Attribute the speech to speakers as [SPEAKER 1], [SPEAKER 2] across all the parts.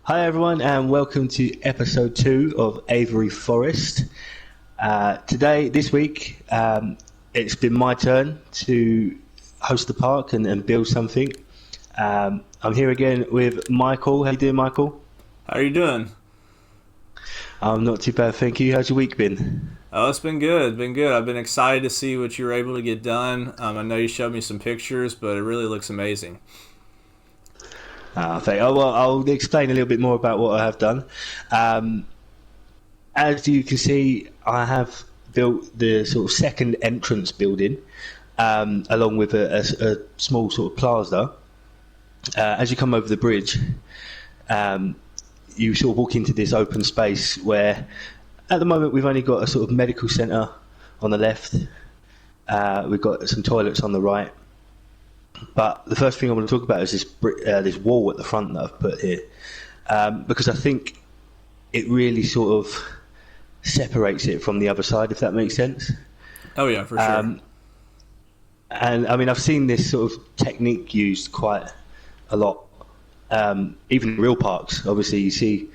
[SPEAKER 1] Hi everyone and welcome to episode 2 of Avery Forest. This week, it's been my turn to host the park and build something. I'm here again with Michael. How you doing, Michael?
[SPEAKER 2] How are you doing?
[SPEAKER 1] I'm not too bad, thank you. How's your week been?
[SPEAKER 2] Oh, it's been good. Been good. I've been excited to see what you were able to get done. I know you showed me some pictures, but it really looks amazing.
[SPEAKER 1] I'll explain a little bit more about what I have done. As you can see, I have built the sort of second entrance building, along with a small sort of plaza. As you come over the bridge, you sort of walk into this open space where, at the moment, we've only got a sort of medical centre on the left. We've got some toilets on the right. But the first thing I want to talk about is this wall at the front that I've put here, because I think it really sort of separates it from the other side, if that makes sense.
[SPEAKER 2] Oh yeah, for sure.
[SPEAKER 1] And I mean, I've seen this sort of technique used quite a lot, even in real parks. Obviously, you see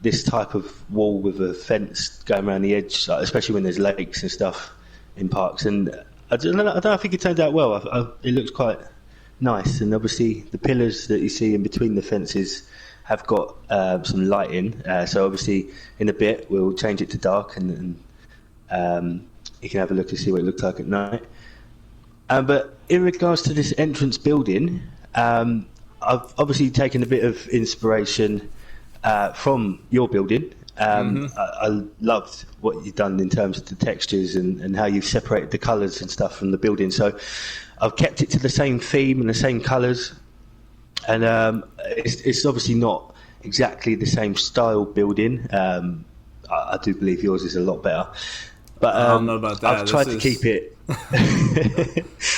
[SPEAKER 1] this type of wall with a fence going around the edge, especially when there's lakes and stuff in parks. And I don't think it turned out well. It looks quite nice, and obviously the pillars that you see in between the fences have got some lighting. So obviously, in a bit, we'll change it to dark, and you can have a look and see what it looks like at night. But in regards to this entrance building, I've obviously taken a bit of inspiration from your building. I loved what you've done in terms of the textures and how you've separated the colours and stuff from the building. So I've kept it to the same theme and the same colours. And it's obviously not exactly the same style building. I do believe yours is a lot better. But
[SPEAKER 2] I don't know about that.
[SPEAKER 1] I've tried to keep it.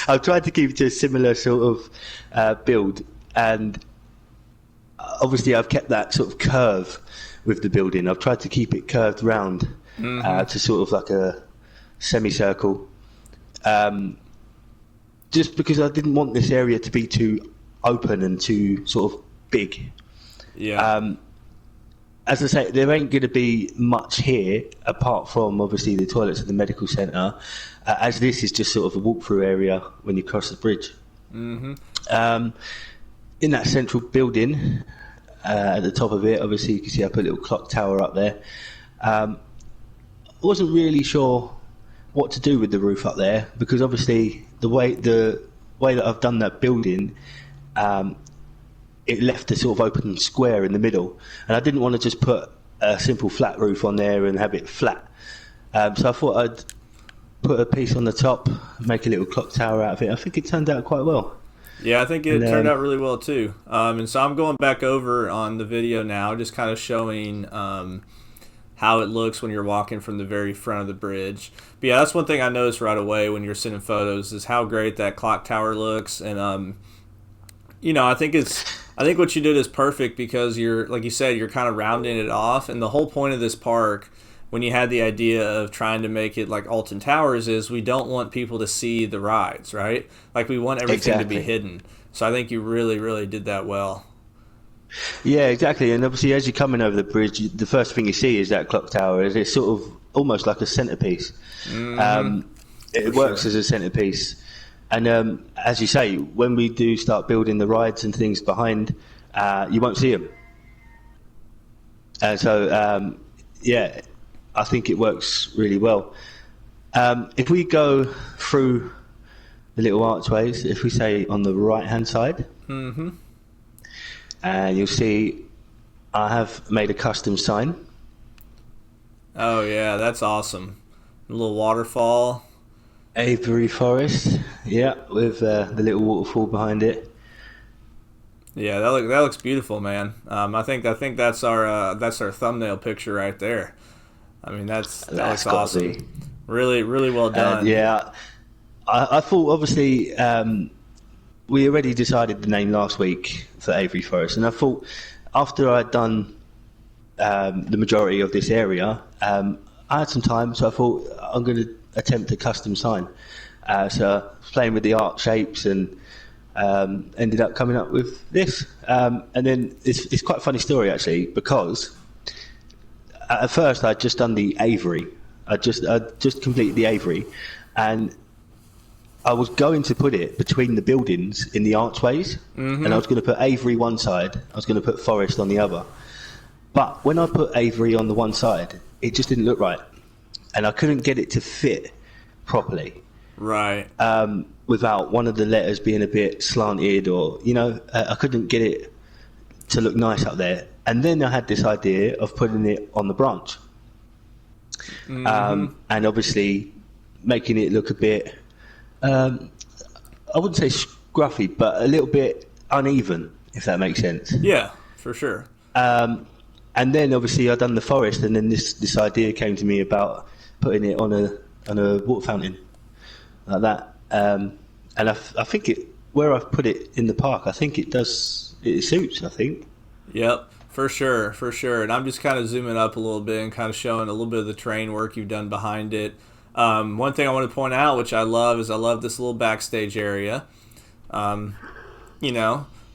[SPEAKER 1] I've tried to keep it to a similar sort of build, and obviously I've kept that sort of curve with the building. I've tried to keep it curved round to sort of like a semicircle, just because I didn't want this area to be too open and too sort of big.
[SPEAKER 2] Yeah.
[SPEAKER 1] As I say, there ain't going to be much here apart from obviously the toilets at the medical centre, as this is just sort of a walk-through area when you cross the bridge. In that central building, at the top of it, obviously you can see I put a little clock tower up there. I wasn't really sure what to do with the roof up there, because obviously the way that I've done that building, it left a sort of open square in the middle, and I didn't want to just put a simple flat roof on there and have it flat. So I thought I'd put a piece on the top, make a little clock tower out of it. I think it turned out quite well.
[SPEAKER 2] Yeah, I think it turned out really well too. And so I'm going back over on the video now, just kind of showing how it looks when you're walking from the very front of the bridge. But yeah, that's one thing I noticed right away when you're sending photos is how great that clock tower looks. And I think what you did is perfect, because you're, like you said, you're kind of rounding it off. And the whole point of this park, when you had the idea of trying to make it like Alton Towers, is we don't want people to see the rides, right? Like, we want everything to be hidden. So I think you really, really did that well.
[SPEAKER 1] Yeah, exactly. And obviously, as you're coming over the bridge, the first thing you see is that clock tower. It's sort of almost like a centerpiece. It works as a centerpiece. And as you say, when we do start building the rides and things behind, you won't see them. And so, I think it works really well. If we go through the little archways, if we say on the right-hand side, and you'll see I have made a custom sign.
[SPEAKER 2] Oh yeah, that's awesome. A little waterfall.
[SPEAKER 1] Avery Forest, yeah, with the little waterfall behind it.
[SPEAKER 2] Yeah, that looks beautiful, man. I think that's our thumbnail picture right there. I mean, that looks awesome. Really, really well done.
[SPEAKER 1] Yeah, I thought obviously we already decided the name last week for Avery Forest, and I thought after I'd done the majority of this area, I had some time, so I thought I'm going to attempt a custom sign. So playing with the art shapes and ended up coming up with this. And then it's quite a funny story actually, because at first I'd just done the Avery. I'd just completed the Avery, and I was going to put it between the buildings in the archways, and I was going to put Avery one side, I was going to put Forest on the other. But when I put Avery on the one side, it just didn't look right, and I couldn't get it to fit properly.
[SPEAKER 2] Right.
[SPEAKER 1] Without one of the letters being a bit slanted, or I couldn't get it to look nice up there. And then I had this idea of putting it on the branch, and obviously making it look a bit. I wouldn't say scruffy, but a little bit uneven, if that makes sense.
[SPEAKER 2] Yeah, for sure.
[SPEAKER 1] And then obviously I'd done the Forest, and then this idea came to me about putting it on a water fountain like that. And I think where I've put it in the park, I think it suits, I think.
[SPEAKER 2] Yep, for sure. And I'm just kind of zooming up a little bit and kind of showing a little bit of the terrain work you've done behind it. One thing I want to point out, which I love, is I love this little backstage area. I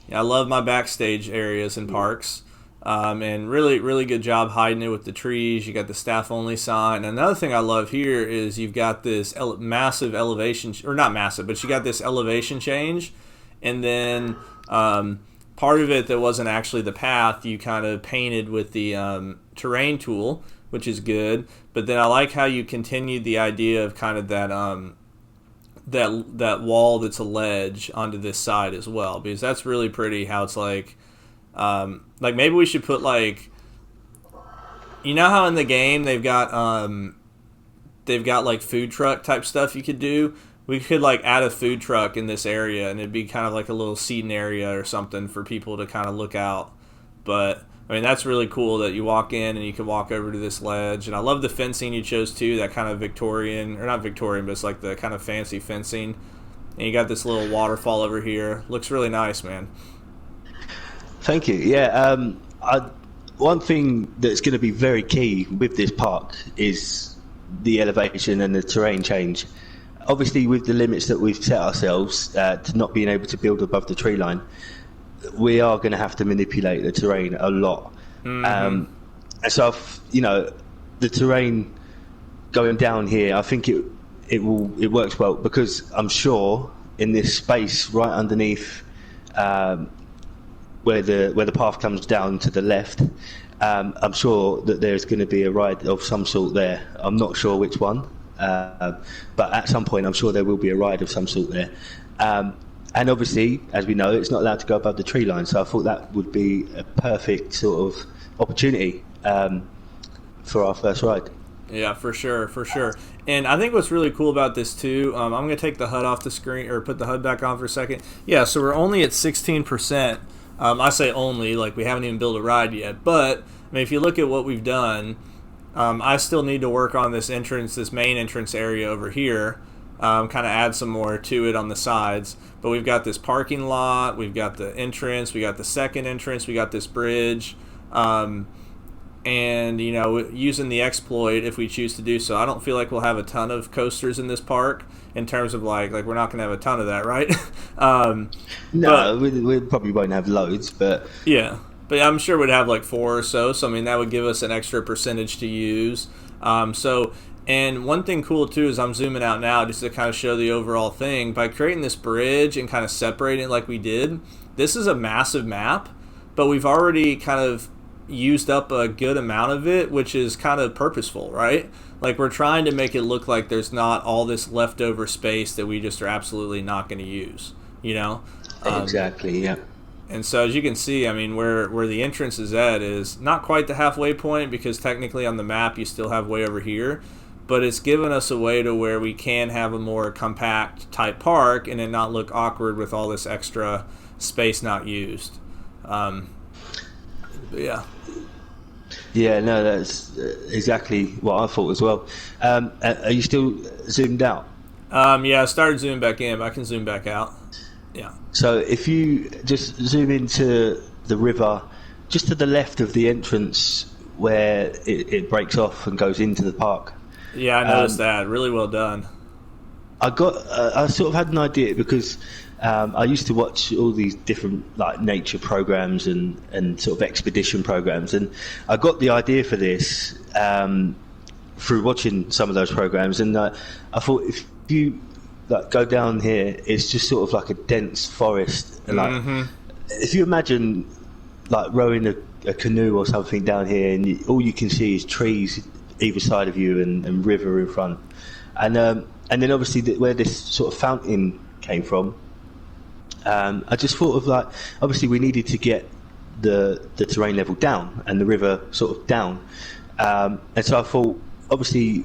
[SPEAKER 2] love my backstage areas in parks. And really, really good job hiding it with the trees. You got the staff only sign. And another thing I love here is you've got this massive elevation, or not massive, but you got this elevation change. And then part of it that wasn't actually the path, you kind of painted with the terrain tool, which is good. But then I like how you continued the idea of kind of that wall that's a ledge onto this side as well, because that's really pretty. How it's like maybe we should put how in the game they've got like food truck type stuff you could do. We could add a food truck in this area, and it'd be kind of like a little seating area or something for people to kind of look out. But I mean, that's really cool that you walk in and you can walk over to this ledge. And I love the fencing you chose too, that kind of Victorian, or not Victorian, but it's like the kind of fancy fencing. And you got this little waterfall over here. Looks really nice, man.
[SPEAKER 1] Thank you. Yeah, one thing that's going to be very key with this park is the elevation and the terrain change. Obviously, with the limits that we've set ourselves to not being able to build above the tree line, we are going to have to manipulate the terrain a lot. And so, the terrain going down here, I think it works well, because I'm sure in this space right underneath where the path comes down to the left, I'm sure that there's going to be a ride of some sort there. I'm not sure which one, but at some point I'm sure there will be a ride of some sort there. And obviously, as we know, it's not allowed to go above the tree line, so I thought that would be a perfect sort of opportunity for our first ride.
[SPEAKER 2] Yeah, for sure. And I think what's really cool about this too, I'm going to take the HUD off the screen, or put the HUD back on for a second. Yeah, so we're only at 16%. I say only, we haven't even built a ride yet. But, I mean, if you look at what we've done, I still need to work on this main entrance area over here. Kind of add some more to it on the sides. But we've got this parking lot, we've got the entrance, we got the second entrance, we got this bridge. And, using the exploit if we choose to do so. I don't feel like we'll have a ton of coasters in this park in terms of we're not going to have a ton of that, right?
[SPEAKER 1] No, we probably won't have loads, but...
[SPEAKER 2] Yeah, but I'm sure we'd have 4 or so. So, I mean, that would give us an extra percentage to use. And one thing cool, too, is I'm zooming out now just to kind of show the overall thing. By creating this bridge and kind of separating it like we did, this is a massive map, but we've already kind of used up a good amount of it, which is kind of purposeful, right? We're trying to make it look like there's not all this leftover space that we just are absolutely not going to use,
[SPEAKER 1] Exactly, yeah.
[SPEAKER 2] And so as you can see, I mean, where the entrance is at is not quite the halfway point, because technically on the map you still have way over here, but it's given us a way to where we can have a more compact type park and it not look awkward with all this extra space not used. But yeah.
[SPEAKER 1] Yeah, no, that's exactly what I thought as well. Are you still zoomed out?
[SPEAKER 2] Yeah, I started zooming back in, but I can zoom back out. Yeah.
[SPEAKER 1] So if you just zoom into the river, just to the left of the entrance where it breaks off and goes into the park.
[SPEAKER 2] Yeah, I noticed that. Really well done.
[SPEAKER 1] I sort of had an idea, because I used to watch all these different like nature programs and sort of expedition programs, and I got the idea for this through watching some of those programs. And I thought, if you like go down here, it's just sort of like a dense forest. And like, if you imagine like rowing a canoe or something down here, and all you can see is trees either side of you and river in front, and then obviously where this sort of fountain came from, I just thought of like, obviously we needed to get the terrain level down and the river sort of down, and so I thought, obviously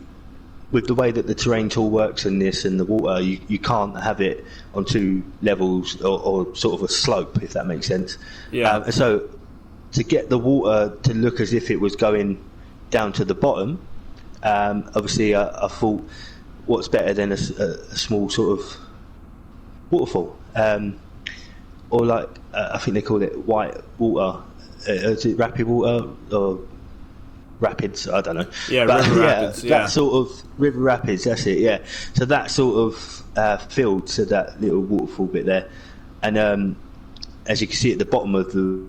[SPEAKER 1] with the way that the terrain tool works and this and the water, you can't have it on two levels or sort of a slope, if that makes sense.
[SPEAKER 2] Yeah.
[SPEAKER 1] And so to get the water to look as if it was going down to the bottom, obviously I thought, what's better than a small sort of waterfall, or like I think they call it white water. Is it rapid water or rapids? I don't know.
[SPEAKER 2] Yeah, but, river rapids. Yeah,
[SPEAKER 1] that sort of river rapids. That's it. Yeah. So that sort of filled to that little waterfall bit there, and as you can see at the bottom of the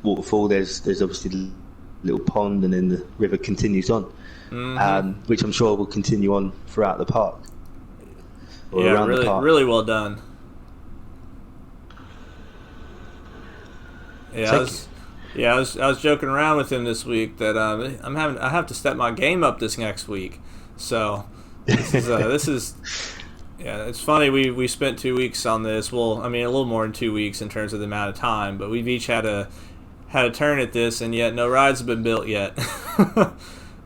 [SPEAKER 1] waterfall, there's obviously the little pond, and then the river continues on, which I'm sure will continue on throughout the park.
[SPEAKER 2] Yeah, really well done. Yeah, I was joking around with him this week that I have to step my game up this next week. So this is yeah, it's funny. We spent 2 weeks on this. Well, I mean a little more than 2 weeks in terms of the amount of time, but we've each had a turn at this, and yet no rides have been built yet.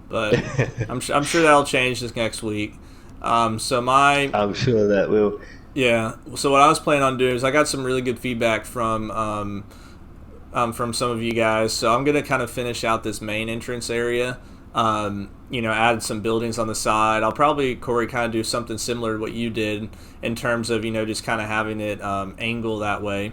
[SPEAKER 2] But I'm sure that'll change this next week. I'm sure
[SPEAKER 1] that will.
[SPEAKER 2] Yeah. So what I was planning on doing is I got some really good feedback from some of you guys. So I'm gonna kind of finish out this main entrance area. Add some buildings on the side. I'll probably, Corey, kind of do something similar to what you did in terms of just kind of having it angle that way.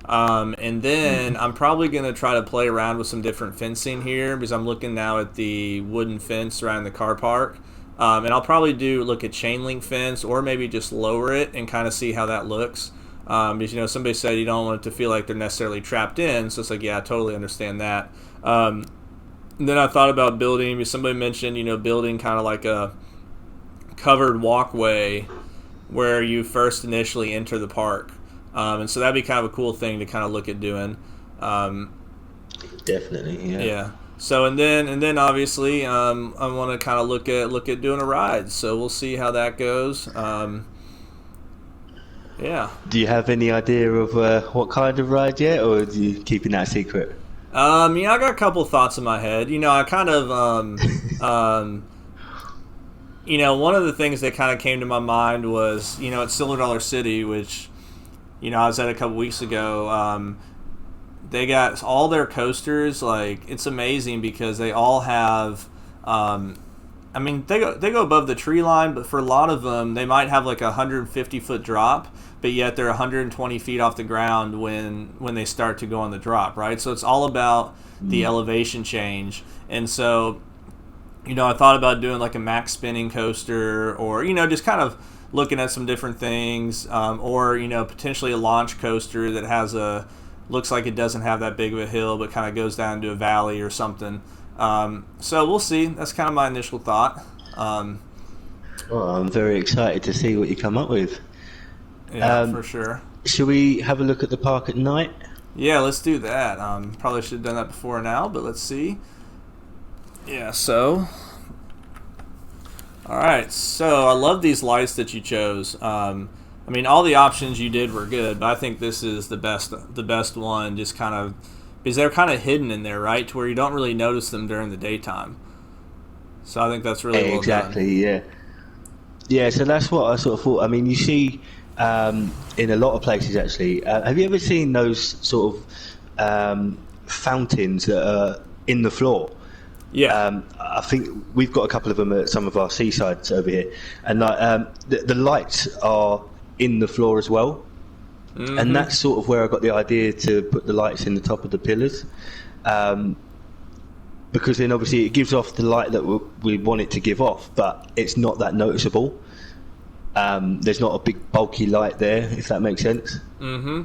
[SPEAKER 2] And then I'm probably going to try to play around with some different fencing here, because I'm looking now at the wooden fence around the car park. And I'll probably look at chain link fence, or maybe just lower it and kind of see how that looks. Because, somebody said you don't want it to feel like they're necessarily trapped in. So it's like, yeah, I totally understand that. And then I thought about building, because somebody mentioned, building kind of like a covered walkway where you first initially enter the park. And so that'd be kind of a cool thing to kind of look at doing.
[SPEAKER 1] Definitely, yeah.
[SPEAKER 2] Yeah. So and then obviously I want to kind of look at doing a ride. So we'll see how that goes. Yeah.
[SPEAKER 1] Do you have any idea of what kind of ride yet, or are you keeping that secret?
[SPEAKER 2] I got a couple of thoughts in my head. I kind of one of the things that kind of came to my mind was, at Silver Dollar City, which I was at a couple weeks ago. They got all their coasters. Like, it's amazing because they all have. They go above the tree line, but for a lot of them, they might have like a 150-foot drop, but yet they're 120 feet off the ground when they start to go on the drop, right? So it's all about the elevation change. And so, I thought about doing like a max spinning coaster, or just kind of looking at some different things, or potentially a launch coaster that looks like it doesn't have that big of a hill, but kind of goes down into a valley or something. So we'll see. That's kind of my initial thought.
[SPEAKER 1] Well, I'm very excited to see what you come up with.
[SPEAKER 2] Yeah, for sure.
[SPEAKER 1] Should we have a look at the park at night?
[SPEAKER 2] Yeah, let's do that. Probably should have done that before now, but let's see. Yeah, so... Alright, so I love these lights that you chose. All the options you did were good, but I think this is the best one, just kind of... Because they're kind of hidden in there, right? To where you don't really notice them during the daytime. So I think that's really well done.
[SPEAKER 1] Exactly, yeah. Yeah, so that's what I sort of thought. You see... in a lot of places, actually. Have you ever seen those sort of fountains that are in the floor?
[SPEAKER 2] Yeah.
[SPEAKER 1] I think we've got a couple of them at some of our seasides over here, and the lights are in the floor as well. Mm-hmm. And that's sort of where I got the idea to put the lights in the top of the pillars, because then obviously it gives off the light that we want it to give off, but it's not that noticeable. there's not a big bulky light there, if that makes sense.
[SPEAKER 2] Mm-hmm.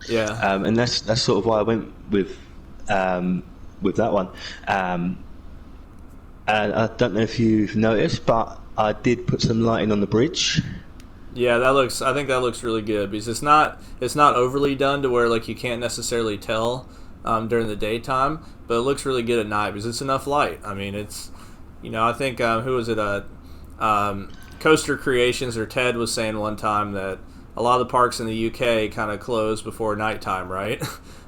[SPEAKER 2] Yeah.
[SPEAKER 1] And that's sort of why I went with that one. And I don't know if you've noticed, but I did put some lighting on the bridge.
[SPEAKER 2] Yeah, I think that looks really good because it's not overly done to where like you can't necessarily tell during the daytime, but it looks really good at night because it's enough light. I mean, it's, I think who was it? Coaster Creations or Ted was saying one time that a lot of the parks in the UK kind of close before nighttime, right?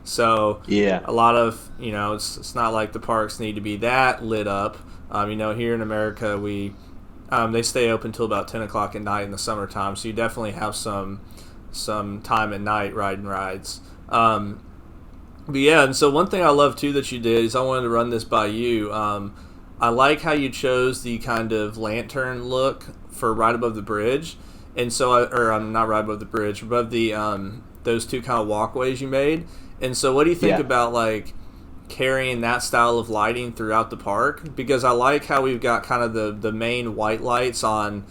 [SPEAKER 2] So
[SPEAKER 1] yeah,
[SPEAKER 2] a lot of it's not like the parks need to be that lit up. Here in America they stay open till about 10 o'clock at night in the summertime, so you definitely have some time at night riding rides. But yeah, and so one thing I love too that you did is I wanted to run this by you. I like how you chose the kind of lantern look for right above the bridge, and so not right above the bridge, above the those two kind of walkways you made. And so, what do you think about like carrying that style of lighting throughout the park? Because I like how we've got kind of the main white lights on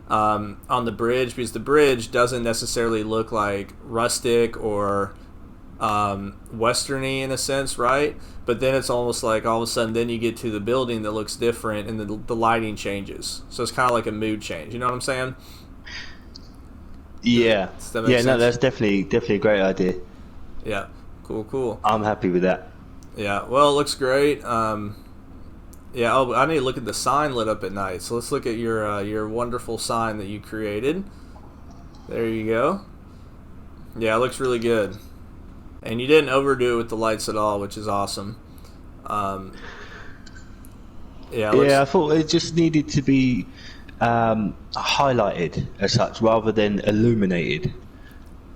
[SPEAKER 2] the bridge, because the bridge doesn't necessarily look like rustic or westerny in a sense, right? But then it's almost like all of a sudden then you get to the building that looks different and the lighting changes. So it's kind of like a mood change. You know what I'm saying?
[SPEAKER 1] Yeah.
[SPEAKER 2] Sense?
[SPEAKER 1] No, that's definitely a great idea.
[SPEAKER 2] Yeah. Cool.
[SPEAKER 1] I'm happy with that.
[SPEAKER 2] Yeah. Well, it looks great. I need to look at the sign lit up at night. So let's look at your wonderful sign that you created. There you go. Yeah, it looks really good. And you didn't overdo it with the lights at all, which is awesome. I
[SPEAKER 1] thought it just needed to be highlighted as such rather than illuminated,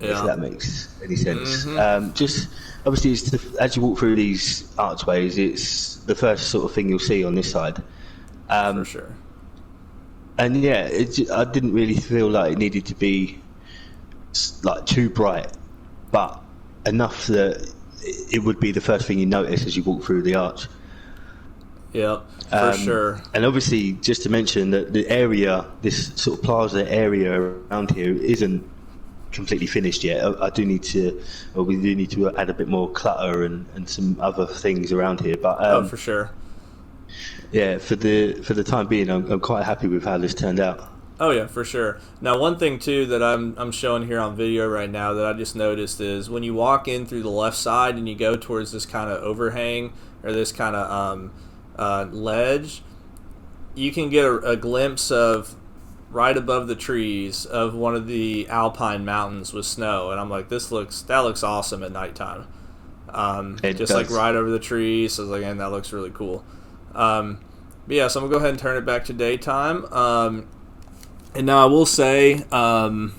[SPEAKER 1] if that makes any sense.
[SPEAKER 2] Mm-hmm.
[SPEAKER 1] Just obviously, as you walk through these archways, it's the first sort of thing you'll see on this side.
[SPEAKER 2] For sure.
[SPEAKER 1] And yeah, I didn't really feel like it needed to be like too bright, but enough that it would be the first thing you notice as you walk through the arch.
[SPEAKER 2] Yeah, for sure.
[SPEAKER 1] And obviously, just to mention that the area, this sort of plaza area around here, isn't completely finished yet. We do need to add a bit more clutter and some other things around here. But
[SPEAKER 2] for sure.
[SPEAKER 1] Yeah, for the time being, I'm quite happy with how this turned out.
[SPEAKER 2] Oh yeah, for sure. Now, one thing too that I'm showing here on video right now that I just noticed is when you walk in through the left side and you go towards this kind of overhang or this kind of ledge, you can get a glimpse of right above the trees of one of the alpine mountains with snow, and I'm like, that looks awesome at nighttime. Like right over the trees. So I was like, man, that looks really cool. But yeah, so I'm gonna go ahead and turn it back to daytime. And now I will say that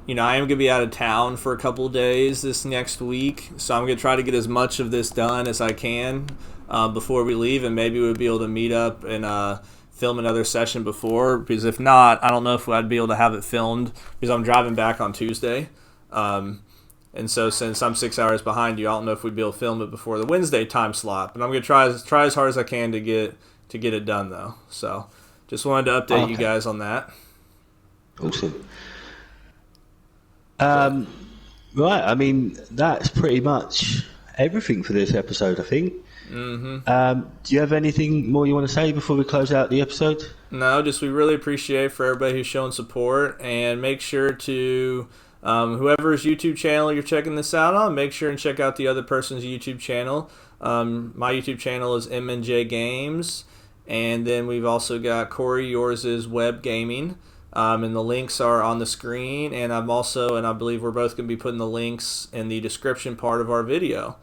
[SPEAKER 2] I am going to be out of town for a couple of days this next week, so I'm going to try to get as much of this done as I can before we leave, and maybe we'll be able to meet up and film another session before, because if not, I don't know if I'd be able to have it filmed, because I'm driving back on Tuesday. And so since I'm 6 hours behind you, I don't know if we'd be able to film it before the Wednesday time slot, but I'm going to try as hard as I can to get it done, though. So just wanted to update you guys on that.
[SPEAKER 1] Awesome. Right, I mean, that's pretty much everything for this episode, I think.
[SPEAKER 2] Mm-hmm.
[SPEAKER 1] Do you have anything more you want to say before we close out the episode?
[SPEAKER 2] No, just we really appreciate for everybody who's showing support, and make sure to whoever's YouTube channel you're checking this out on, make sure and check out the other person's YouTube channel. My YouTube channel is M&J Games. And then we've also got Corey, yours is WebbGaming, and the links are on the screen. And I believe we're both going to be putting the links in the description part of our video.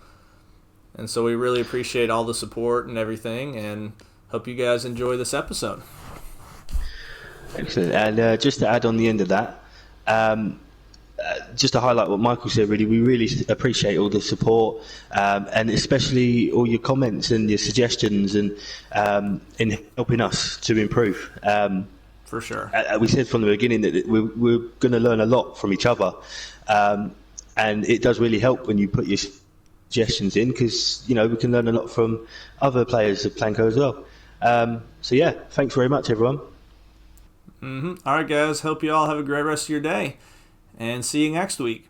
[SPEAKER 2] And so we really appreciate all the support and everything, and hope you guys enjoy this episode.
[SPEAKER 1] Excellent. And just to add on the end of that, just to highlight what Michael said, we really appreciate all the support, and especially all your comments and your suggestions, and in helping us to improve.
[SPEAKER 2] For sure.
[SPEAKER 1] We said from the beginning that we're going to learn a lot from each other, and it does really help when you put your suggestions in, because we can learn a lot from other players of Planko as well. So yeah, thanks very much, everyone.
[SPEAKER 2] All right, guys. Hope you all have a great rest of your day, and see you next week.